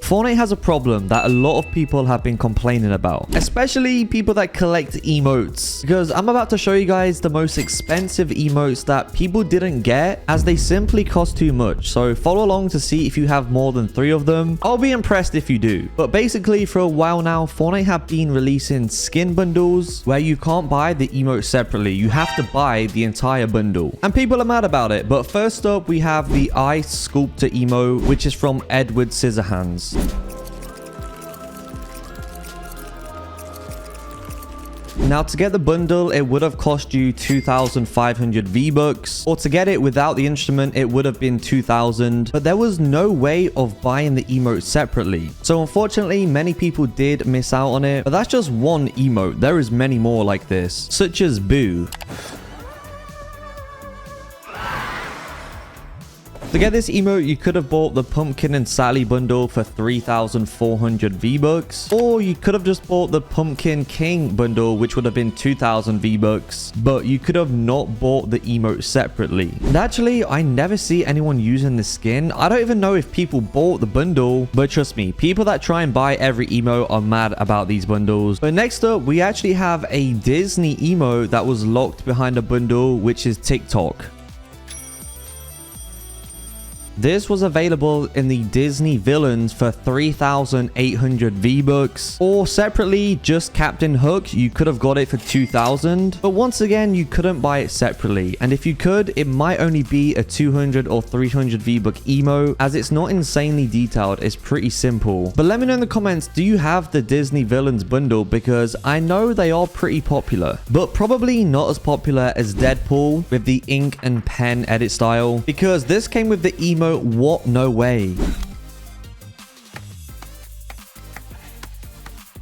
Fortnite has a problem that a lot of people have been complaining about, especially people that collect emotes, because I'm about to show you guys the most expensive emotes that people didn't get as they simply cost too much. So follow along to see if you have more than 3 of them. I'll be impressed if you do. But basically, for a while now, Fortnite have been releasing skin bundles where you can't buy the emote separately. You have to buy the entire bundle, and people are mad about it. But first up, we have the Ice Sculptor emote, which is from Edward Scissorhands. Now, to get the bundle, it would have cost you 2,500 V-Bucks, or to get it without the instrument, it would have been 2,000, but there was no way of buying the emote separately. So unfortunately, many people did miss out on it, but that's just one emote. There is many more like this, such as Boo. To get this emote, you could have bought the Pumpkin and Sally bundle for 3,400 V-Bucks, or you could have just bought the Pumpkin King bundle, which would have been 2,000 V-Bucks, but you could have not bought the emote separately. And actually, I never see anyone using this skin. I don't even know if people bought the bundle, but trust me, people that try and buy every emote are mad about these bundles. But next up, we actually have a Disney emote that was locked behind a bundle, which is TikTok. This was available in the Disney Villains for 3,800 V-Bucks, or separately, just Captain Hook, you could have got it for 2,000. But once again, you couldn't buy it separately, and if you could, it might only be a 200 or 300 V-Buck emote, as it's not insanely detailed. It's pretty simple. But let me know in the comments, do you have the Disney Villains bundle? Because I know they are pretty popular, but probably not as popular as Deadpool with the ink and pen edit style, because this came with the emote What No Way.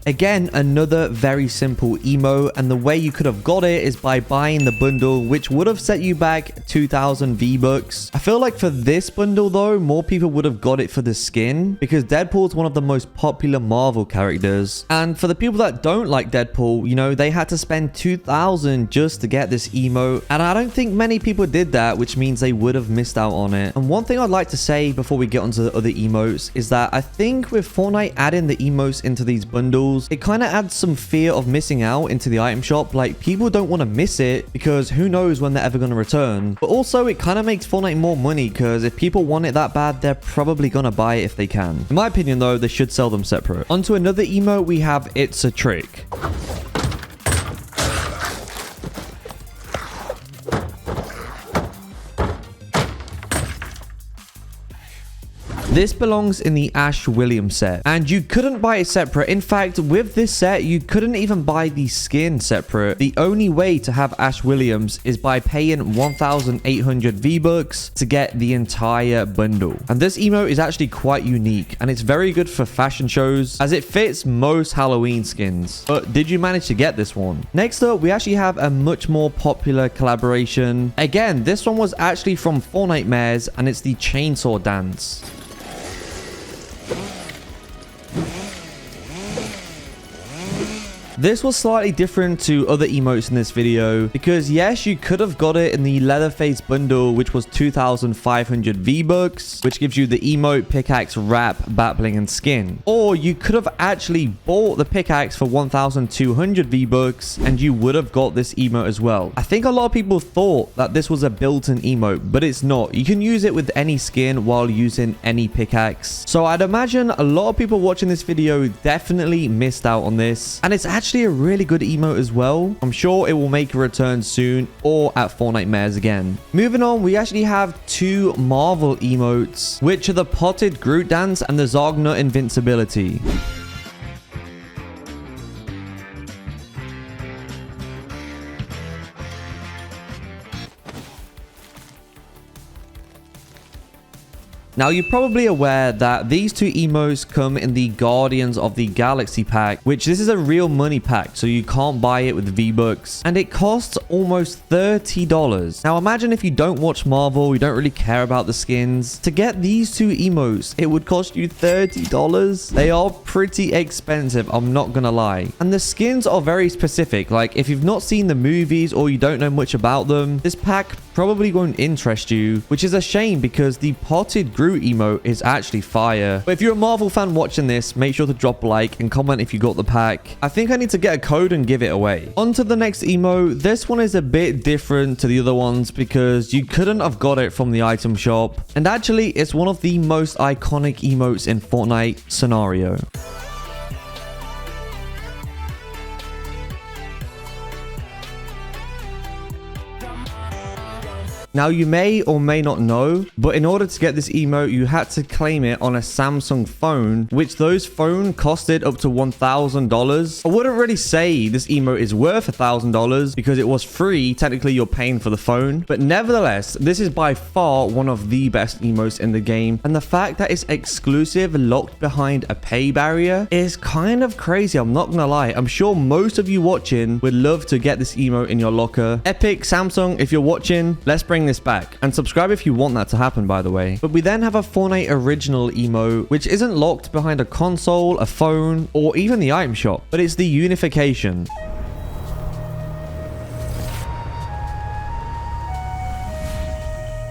Again, another very simple emote, and the way you could have got it is by buying the bundle, which would have set you back 2,000 V-Bucks. I feel like for this bundle though, more people would have got it for the skin, because Deadpool is one of the most popular Marvel characters. And for the people that don't like Deadpool, you know, they had to spend 2,000 just to get this emote. And I don't think many people did that, which means they would have missed out on it. And one thing I'd like to say before we get onto the other emotes is that I think with Fortnite adding the emotes into these bundles, it kind of adds some fear of missing out into the item shop. Like, people don't want to miss it because who knows when they're ever going to return. But also, it kind of makes Fortnite more money, because if people want it that bad, they're probably going to buy it if they can. In my opinion though, they should sell them separate. Onto another emote, we have It's a Trick. This belongs in the Ash Williams set, and you couldn't buy it separate. In fact, with this set, you couldn't even buy the skin separate. The only way to have Ash Williams is by paying 1,800 V-Bucks to get the entire bundle. And this emote is actually quite unique, and it's very good for fashion shows, as it fits most Halloween skins. But did you manage to get this one? Next up, we actually have a much more popular collaboration. Again, this one was actually from Fortnite Mares, and it's the Chainsaw Dance. This was slightly different to other emotes in this video, because yes, you could have got it in the Leatherface bundle, which was 2,500 V-Bucks, which gives you the emote, pickaxe, wrap, battling, and skin. Or you could have actually bought the pickaxe for 1,200 V-Bucks, and you would have got this emote as well. I think a lot of people thought that this was a built-in emote, but it's not. You can use it with any skin while using any pickaxe. So I'd imagine a lot of people watching this video definitely missed out on this, and it's actually a really good emote as well. I'm sure it will make a return soon, or at Fortnite Mares again. Moving on, we actually have 2 Marvel emotes, which are the Potted Groot Dance and the Zogna Invincibility. Now, you're probably aware that these 2 emotes come in the Guardians of the Galaxy pack, which this is a real money pack, so you can't buy it with V-Bucks, and it costs almost $30. Now, imagine if you don't watch Marvel, you don't really care about the skins. To get these 2 emotes, it would cost you $30. They are pretty expensive, I'm not gonna lie. And the skins are very specific. Like, if you've not seen the movies or you don't know much about them, this pack probably won't interest you, which is a shame because the Potted Groot Groot emote is actually fire. But if you're a Marvel fan watching this, make sure to drop a like and comment if you got the pack. I think I need to get a code and give it away. On to the next emote. This one is a bit different to the other ones because you couldn't have got it from the item shop. And actually, it's one of the most iconic emotes in Fortnite scenario. Now, you may or may not know, but in order to get this emote, you had to claim it on a Samsung phone, which those phones costed up to $1,000. I wouldn't really say this emote is worth $1,000 because it was free. Technically, you're paying for the phone. But nevertheless, this is by far one of the best emotes in the game. And the fact that it's exclusive, locked behind a pay barrier is kind of crazy. I'm not gonna lie. I'm sure most of you watching would love to get this emote in your locker. Epic, Samsung, if you're watching, let's bring this back, and subscribe if you want that to happen, by the way. But we then have a Fortnite original emote, which isn't locked behind a console, a phone, or even the item shop, but it's the unification.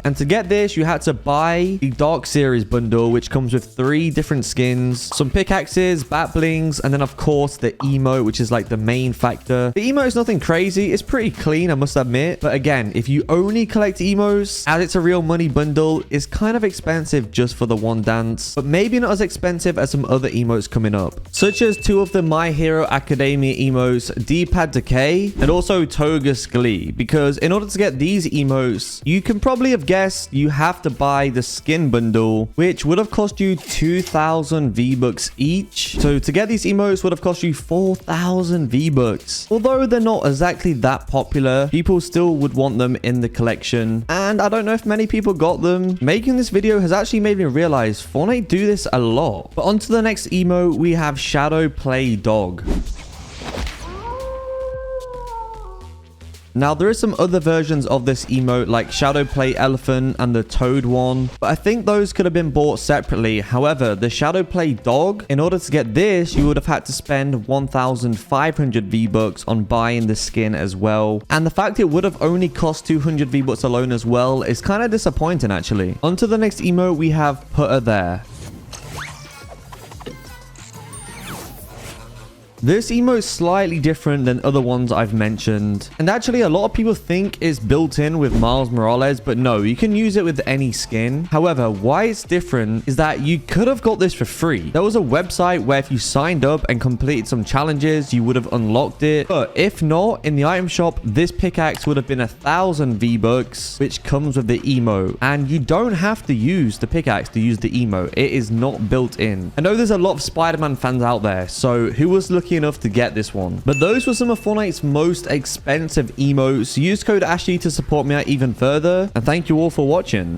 And to get this, you had to buy the Dark Series bundle, which comes with 3 different skins, some pickaxes, bat blings, and then of course the emote, which is like the main factor. The emote is nothing crazy. It's pretty clean, I must admit. But again, if you only collect emotes, as it's a real money bundle, it's kind of expensive just for the one dance. But maybe not as expensive as some other emotes coming up, such as 2 of the My Hero Academia emotes, D-Pad Decay, and also Toga's Glee. Because in order to get these emotes, you can probably have guessed you have to buy the skin bundle, which would have cost you 2,000 V-Bucks each. So to get these emotes would have cost you 4,000 V-Bucks. Although they're not exactly that popular, people still would want them in the collection. And I don't know if many people got them. Making this video has actually made me realize Fortnite do this a lot. But on to the next emote, we have Shadow Play Dog. Now, there is some other versions of this emote like Shadow Play Elephant and the Toad one, but I think those could have been bought separately. However, the Shadow Play Dog, in order to get this, you would have had to spend 1,500 V-Bucks on buying the skin as well. And the fact it would have only cost 200 V-Bucks alone as well is kind of disappointing actually. On to the next emote, we have Put Her There. This emote is slightly different than other ones I've mentioned. And actually, a lot of people think it's built in with Miles Morales, but no, you can use it with any skin. However, why it's different is that you could have got this for free. There was a website where if you signed up and completed some challenges, you would have unlocked it. But if not, in the item shop, this pickaxe would have been 1,000 V-Bucks, which comes with the emote. And you don't have to use the pickaxe to use the emote. It is not built in. I know there's a lot of Spider-Man fans out there, so who was looking enough to get this one? But those were some of Fortnite's most expensive emotes. Use code Ashley to support me out even further, and thank you all for watching.